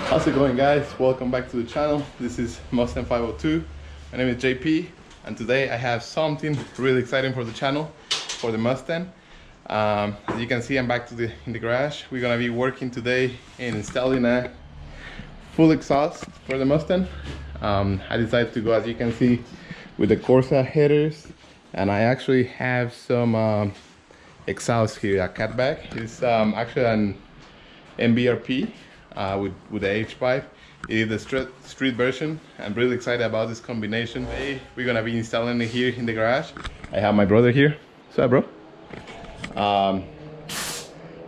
How's it going, guys? Welcome back to the channel. This is Mustang 502. My name is JP, and today I have something really exciting for the channel, for the Mustang. As you can see, I'm back in the garage. We're gonna be working today in installing a full exhaust for the Mustang. I decided to go, as you can see, with the CORSA headers, and I actually have some exhaust here, a catback. It's actually an MBRP with the H pipe. It is the street version. I'm really excited about this combination. Today we're gonna be installing it here in the garage. I have my brother here. What's up, bro?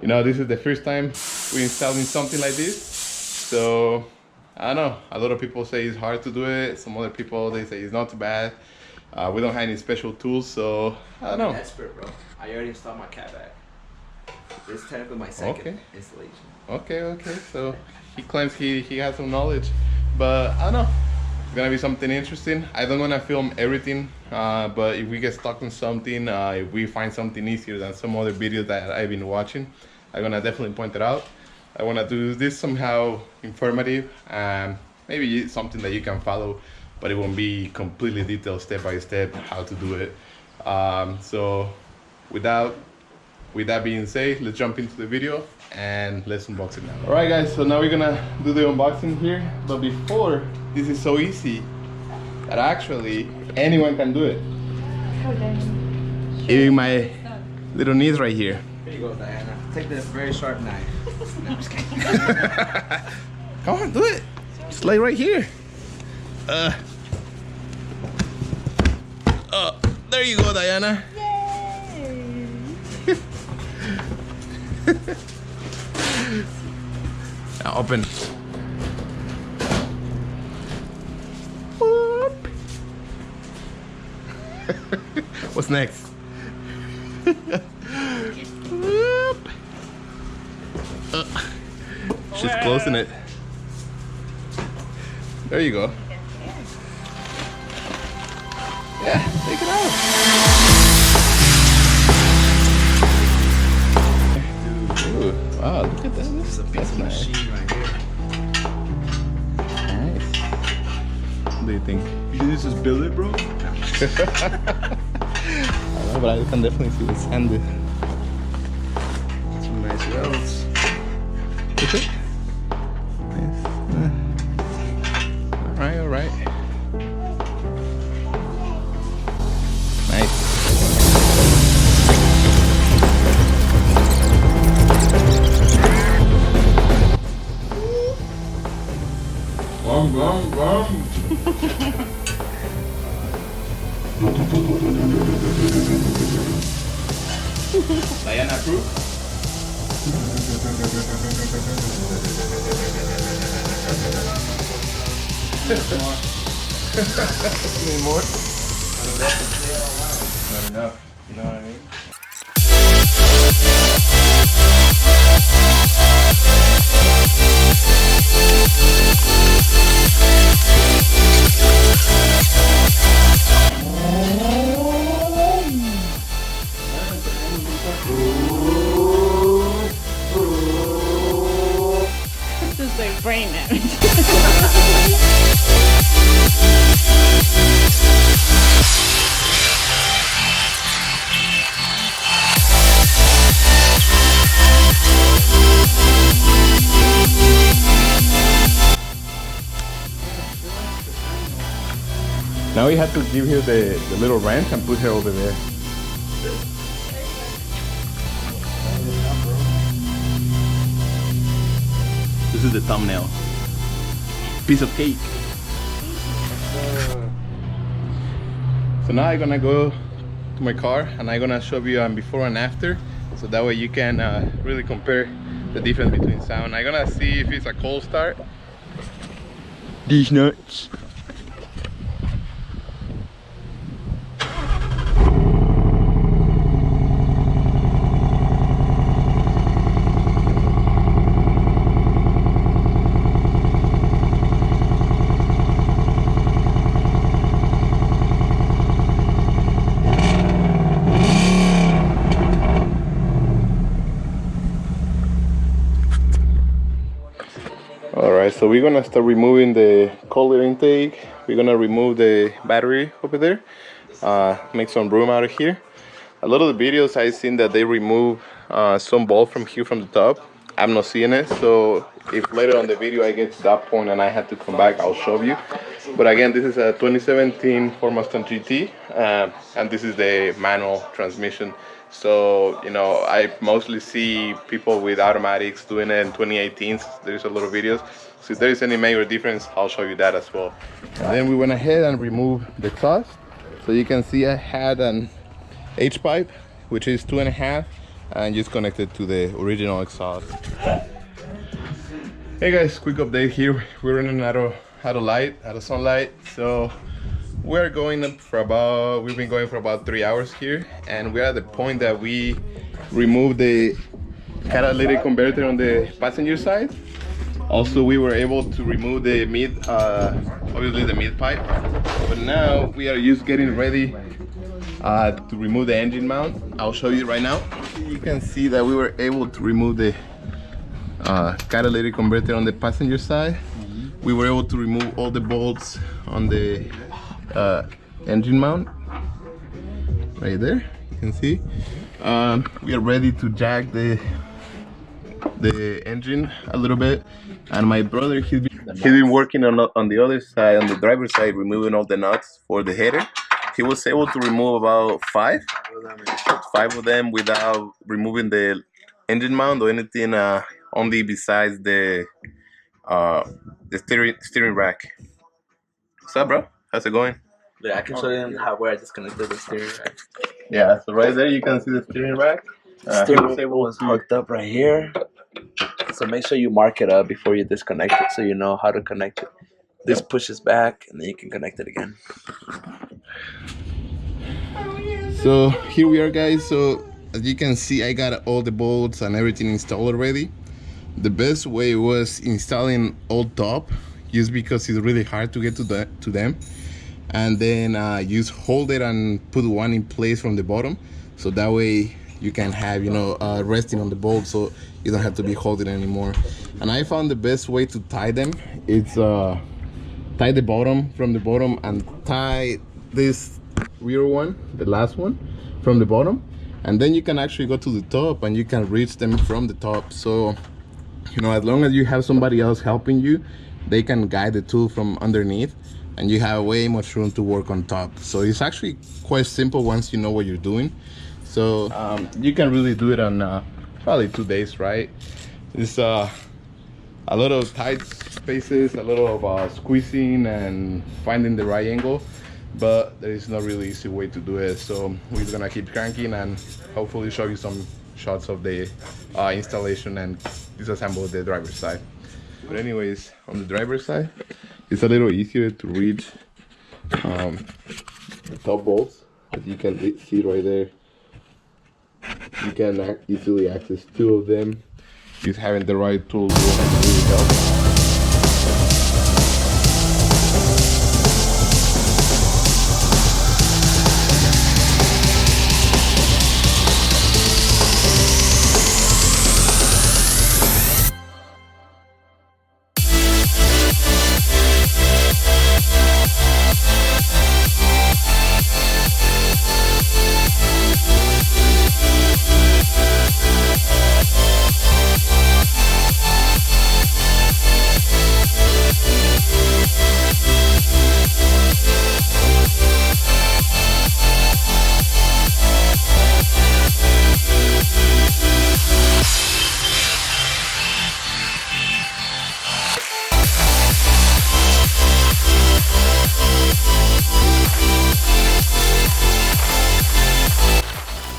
You know, this is the first time we're installing something like this, so I don't know, a lot of people say it's hard to do it. Some other people, they say it's not too bad. We don't have any special tools, so I don't know. I'm an expert, bro. I already installed my catback. This is technically my second installation. Okay, so he claims he has some knowledge, but I don't know, it's gonna be something interesting. I don't wanna film everything, but if we get stuck on something, if we find something easier than some other videos that I've been watching, I'm gonna definitely point it out. I wanna do this somehow informative, and maybe something that you can follow, but it won't be completely detailed step by step how to do it. So with that being said, let's jump into the video and let's unbox it now. All right, guys, so now we're gonna do the unboxing here, but before, this is so easy that actually anyone can do it. Even my little niece right here. Here you go, Diana. Take this very sharp knife. No, I'm just kidding. Come on, do it. Just lay right here. There you go, Diana. Now open. What's next? She's closing it. There you go. Yeah, take it out. Ooh, wow, look at that. This is a piece of machine right here. Nice. What do you think? You think this is billet, bro? I don't know, but I can definitely see what's handed. Some nice welds. Is it? Nice. All right. Nice. Bum. Diana approved? Need more? Not enough, you know what I mean? This is like brain damage. Now we have to give her the little wrench and put her over there. This is the thumbnail. Piece of cake. So now I'm gonna go to my car and I'm gonna show you before and after, so that way you can really compare the difference between sound. I'm gonna see if it's a cold start. These nuts. Alright, so we're gonna start removing the cold intake. We're gonna remove the battery over there, make some room out of here. A lot of the videos I've seen that they remove some bolt from here from the top. I'm not seeing it, so if later on the video I get to that point and I have to come back, I'll show you. But again, this is a 2017 Ford Mustang GT, and this is the manual transmission. So, you know, I mostly see people with automatics doing it in 2018s. There's a lot of videos. So if there is any major difference, I'll show you that as well. And then we went ahead and removed the exhaust. So you can see I had an H pipe, which is 2.5, and just connected to the original exhaust. Hey guys, quick update here. We're running out of sunlight, so we're going up for about, we've been going for about 3 hours here, and we're at the point that we removed the catalytic converter on the passenger side. Also, we were able to remove the mid, obviously the mid pipe, but now we are just getting ready to remove the engine mount. I'll show you right now. You can see that we were able to remove the catalytic converter on the passenger side. We were able to remove all the bolts on the engine mount right there. You can see we are ready to jack the engine a little bit, and my brother, he's been working on the other side, on the driver's side, removing all the nuts for the header. He was able to remove about five of them without removing the engine mount or anything, only besides the steering rack. What's up, bro? How's it going? Yeah, I can show you where I disconnected the steering rack. Yeah, so right there you can see the steering rack. Steering rack was hooked up right here. So make sure you mark it up before you disconnect it, so you know how to connect it. This pushes back, and then you can connect it again. So here we are, guys. So as you can see, I got all the bolts and everything installed already. The best way was installing all top, just because it's really hard to get to them, and then just hold it and put one in place from the bottom, so that way you can have, you know, resting on the bolt, so you don't have to be holding anymore. And I found the best way to tie them, it's tie the bottom from the bottom and tie this rear one, the last one, from the bottom, and then you can actually go to the top and you can reach them from the top. So, you know, as long as you have somebody else helping you, they can guide the tool from underneath, and you have way much room to work on top. So it's actually quite simple once you know what you're doing. So you can really do it on probably 2 days, right? It's a lot of tight spaces, a lot of squeezing and finding the right angle, but there is no really easy way to do it. So we're gonna keep cranking and hopefully show you some shots of the installation and disassemble the driver's side. But anyways, on the driver's side, it's a little easier to reach the top bolts, as you can see right there. You can easily access 2 of them. Just having the right tools will really help.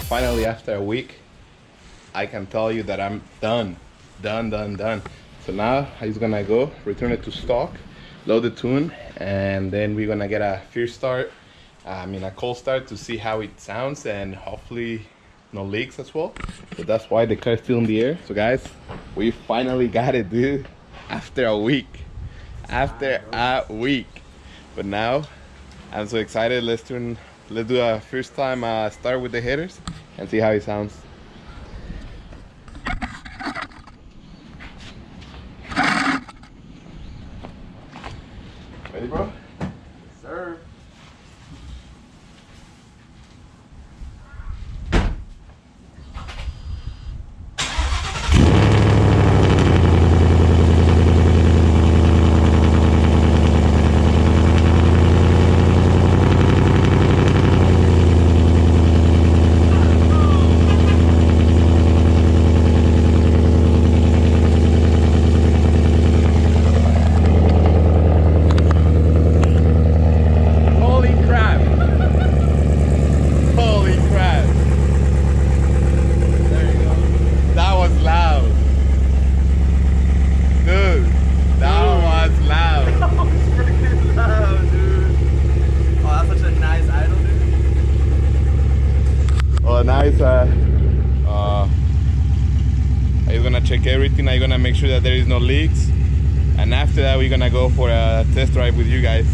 Finally, after a week, I can tell you that I'm done. So now I'm just gonna go return it to stock, load the tune, and then we're gonna get a first start, a cold start, to see how it sounds, and hopefully no leaks as well. So that's why the car is still in the air. So guys, we finally got it, dude, after a week. But now I'm so excited. Let's do a first time start with the headers and see how it sounds. Ready, bro? Sir. Holy crap! Holy crap! There you go. That was loud. Dude, that was loud. That was freaking loud, dude. Oh, that's such a nice idle, dude. Oh, nice. Are you gonna check everything? Are you gonna make sure that there is no leaks? And after that, we're gonna go for a test drive with you guys.